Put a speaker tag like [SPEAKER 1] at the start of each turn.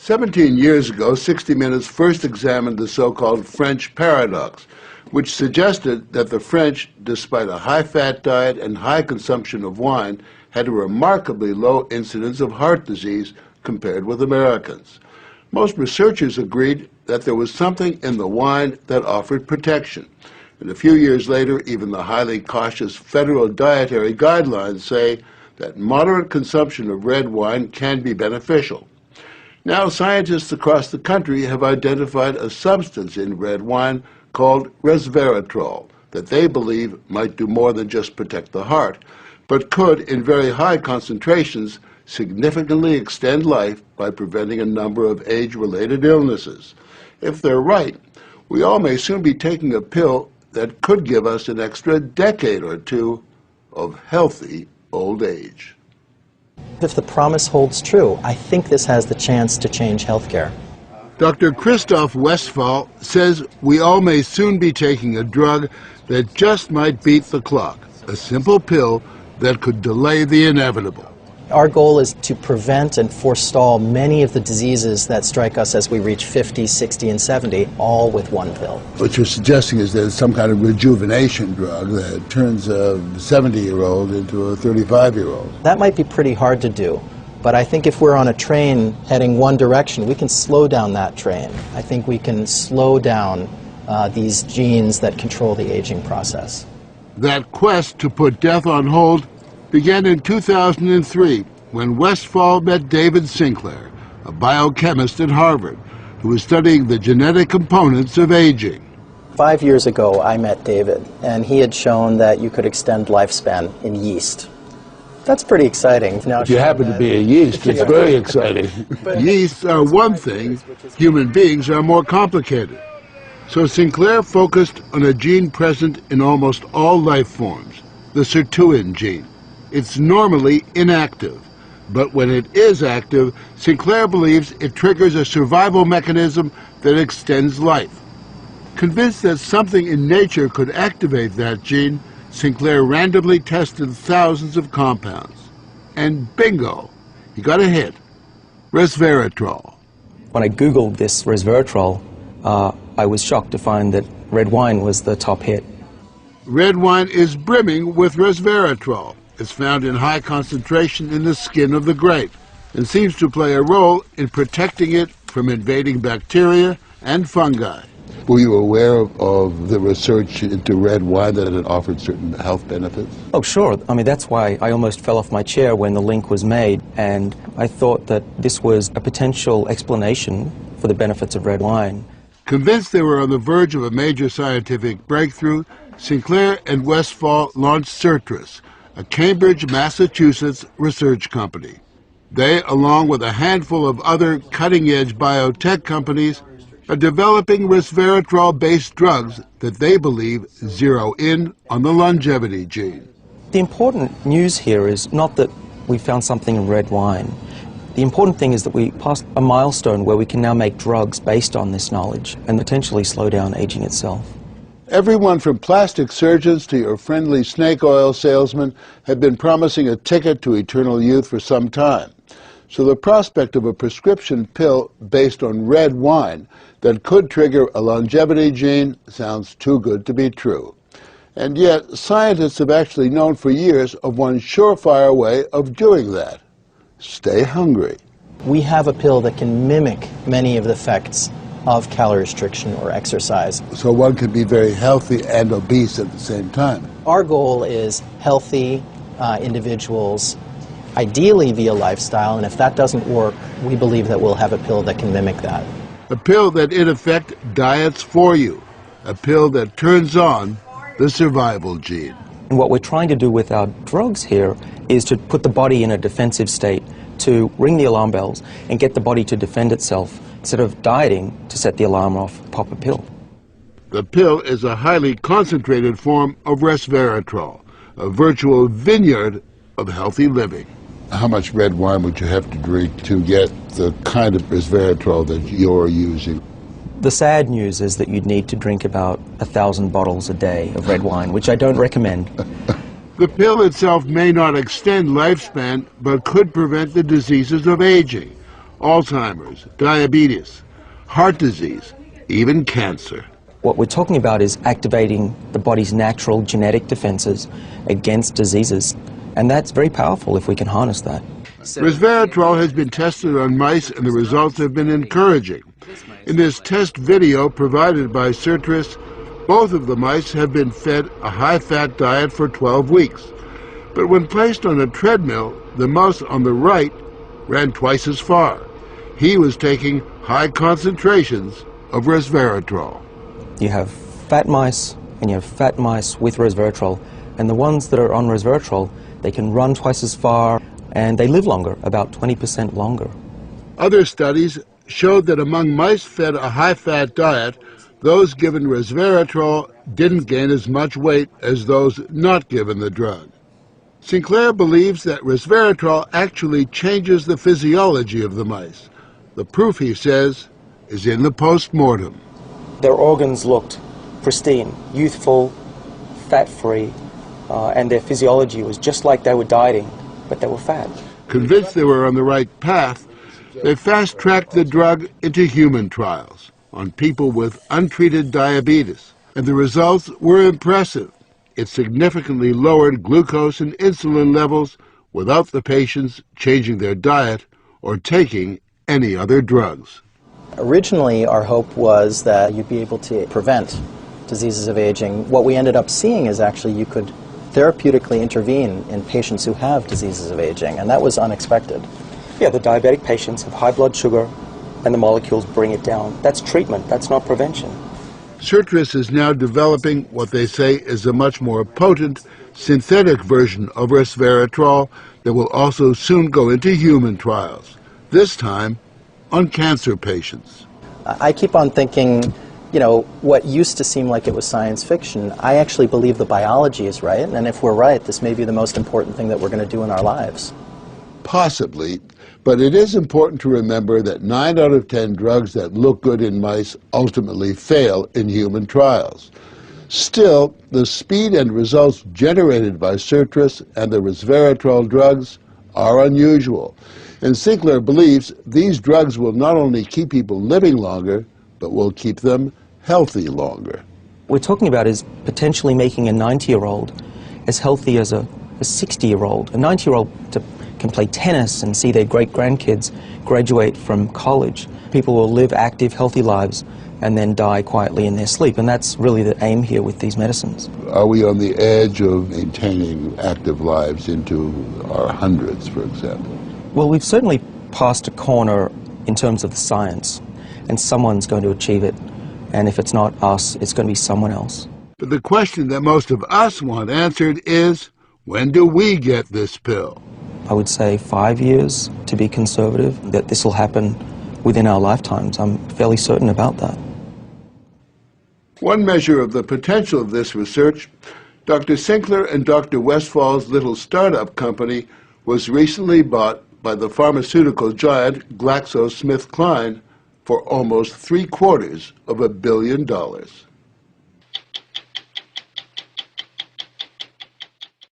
[SPEAKER 1] 17 years ago, 60 Minutes first examined the so-called French paradox, which suggested that the French, despite a high-fat diet and high consumption of wine, had a remarkably low incidence of heart disease compared with Americans. Most researchers agreed that there was something in the wine that offered protection. And a few years later, even the highly cautious federal dietary guidelines say that moderate consumption of red wine can be beneficial. Now, scientists across the country have identified a substance in red wine called resveratrol that they believe might do more than just protect the heart, but could, in very high concentrations, significantly extend life by preventing a number of age-related illnesses. If they're right, we all may soon be taking a pill that could give us an extra decade or two of healthy old age.
[SPEAKER 2] If the promise holds true, I think this has the chance to change healthcare.
[SPEAKER 1] Dr. Christoph Westphal says we all may soon be taking a drug that just might beat the clock, a simple pill that could delay the inevitable.
[SPEAKER 2] Our goal is to prevent and forestall many of the diseases that strike us as we reach 50, 60, and 70, all with one pill.
[SPEAKER 1] What you're suggesting is there's some kind of rejuvenation drug that turns a 70-year-old into a 35-year-old.
[SPEAKER 2] That might be pretty hard to do, but I think if we're on a train heading one direction, we can slow down that train. I think we can slow down these genes that control the aging process.
[SPEAKER 1] That quest to put death on hold began in 2003 when Westphal met David Sinclair, a biochemist at Harvard, who was studying the genetic components of aging.
[SPEAKER 2] 5 years ago, I met David, and he had shown that you could extend lifespan in yeast. That's pretty exciting. Now,
[SPEAKER 1] if you happen to be a yeast, it's very exciting. Yeasts are one thing, human beings are more complicated. So Sinclair focused on a gene present in almost all life forms, the sirtuin gene. It's normally inactive, but when it is active, Sinclair believes it triggers a survival mechanism that extends life. Convinced that something in nature could activate that gene, Sinclair randomly tested thousands of compounds. And bingo, he got a hit, resveratrol.
[SPEAKER 3] When I Googled this resveratrol, I was shocked to find that red wine was the top hit.
[SPEAKER 1] Red wine is brimming with resveratrol. It's found in high concentration in the skin of the grape and seems to play a role in protecting it from invading bacteria and fungi. Were you aware of the research into red wine that it offered certain health benefits?
[SPEAKER 3] Oh, sure. I mean, that's why I almost fell off my chair when the link was made, and I thought that this was a potential explanation for the benefits of red wine.
[SPEAKER 1] Convinced they were on the verge of a major scientific breakthrough, Sinclair and Westphal launched Certris, a Cambridge, Massachusetts research company. They, along with a handful of other cutting-edge biotech companies, are developing resveratrol-based drugs that they believe zero in on the longevity gene.
[SPEAKER 3] The important news here is not that we found something in red wine. The important thing is that we passed a milestone where we can now make drugs based on this knowledge and potentially slow down aging itself.
[SPEAKER 1] Everyone from plastic surgeons to your friendly snake oil salesman have been promising a ticket to eternal youth for some time. So the prospect of a prescription pill based on red wine that could trigger a longevity gene sounds too good to be true. And yet, scientists have actually known for years of one surefire way of doing that. Stay hungry.
[SPEAKER 2] We have a pill that can mimic many of the effects of calorie restriction or exercise.
[SPEAKER 1] So one can be very healthy and obese at the same time.
[SPEAKER 2] Our goal is healthy individuals, ideally via lifestyle, and if that doesn't work, we believe that we'll have a pill that can mimic that.
[SPEAKER 1] A pill that, in effect, diets for you. A pill that turns on the survival gene.
[SPEAKER 3] And what we're trying to do with our drugs here is to put the body in a defensive state, to ring the alarm bells and get the body to defend itself, instead of dieting to set the alarm off, pop a pill.
[SPEAKER 1] The pill is a highly concentrated form of resveratrol, a virtual vineyard of healthy living. How much red wine would you have to drink to get the kind of resveratrol that you're using?
[SPEAKER 3] The sad news is that you'd need to drink about 1,000 bottles a day of red wine, which I don't recommend.
[SPEAKER 1] The pill itself may not extend lifespan, but could prevent the diseases of aging. Alzheimer's, diabetes, heart disease, even cancer.
[SPEAKER 3] What we're talking about is activating the body's natural genetic defenses against diseases, and that's very powerful if we can harness that.
[SPEAKER 1] Resveratrol has been tested on mice, and the results have been encouraging. In this test video provided by Sertris, both of the mice have been fed a high-fat diet for 12 weeks. But when placed on a treadmill, the mouse on the right ran twice as far. He was taking high concentrations of resveratrol.
[SPEAKER 3] You have fat mice and you have fat mice with resveratrol, and the ones that are on resveratrol, they can run twice as far and they live longer, about 20% longer.
[SPEAKER 1] Other studies showed that among mice fed a high-fat diet, those given resveratrol didn't gain as much weight as those not given the drug. Sinclair believes that resveratrol actually changes the physiology of the mice. The proof, he says, is in the post-mortem.
[SPEAKER 3] Their organs looked pristine, youthful, fat-free, and their physiology was just like they were dieting, but they were fat.
[SPEAKER 1] Convinced they were on the right path, they fast-tracked the drug into human trials on people with untreated diabetes, and the results were impressive. It significantly lowered glucose and insulin levels without the patients changing their diet or taking any other drugs.
[SPEAKER 2] Originally, our hope was that you'd be able to prevent diseases of aging. What we ended up seeing is actually you could therapeutically intervene in patients who have diseases of aging, and that was unexpected.
[SPEAKER 3] Yeah, the diabetic patients have high blood sugar and the molecules bring it down. That's treatment, that's not prevention.
[SPEAKER 1] Sertris is now developing what they say is a much more potent synthetic version of resveratrol that will also soon go into human trials, this time on cancer patients.
[SPEAKER 2] I keep on thinking, you know, what used to seem like it was science fiction, I actually believe the biology is right, and if we're right, this may be the most important thing that we're going to do in our lives.
[SPEAKER 1] Possibly, but it is important to remember that 9 out of 10 drugs that look good in mice ultimately fail in human trials. Still, the speed and results generated by Sertris and the resveratrol drugs are unusual. And Sinclair believes these drugs will not only keep people living longer, but will keep them healthy longer.
[SPEAKER 3] What we're talking about is potentially making a 90-year-old as healthy as a 60-year-old. A 90-year-old can play tennis and see their great-grandkids graduate from college. People will live active, healthy lives and then die quietly in their sleep, and that's really the aim here with these medicines.
[SPEAKER 1] Are we on the edge of maintaining active lives into our hundreds, for example?
[SPEAKER 3] Well, we've certainly passed a corner in terms of the science, and someone's going to achieve it, and if it's not us, it's going to be someone else.
[SPEAKER 1] But the question that most of us want answered is, when do we get this pill?
[SPEAKER 3] I would say 5 years, to be conservative, that this will happen within our lifetimes. I'm fairly certain about that.
[SPEAKER 1] One measure of the potential of this research, Dr. Sinclair and Dr. Westfall's little startup company was recently bought by the pharmaceutical giant GlaxoSmithKline for almost $750 million.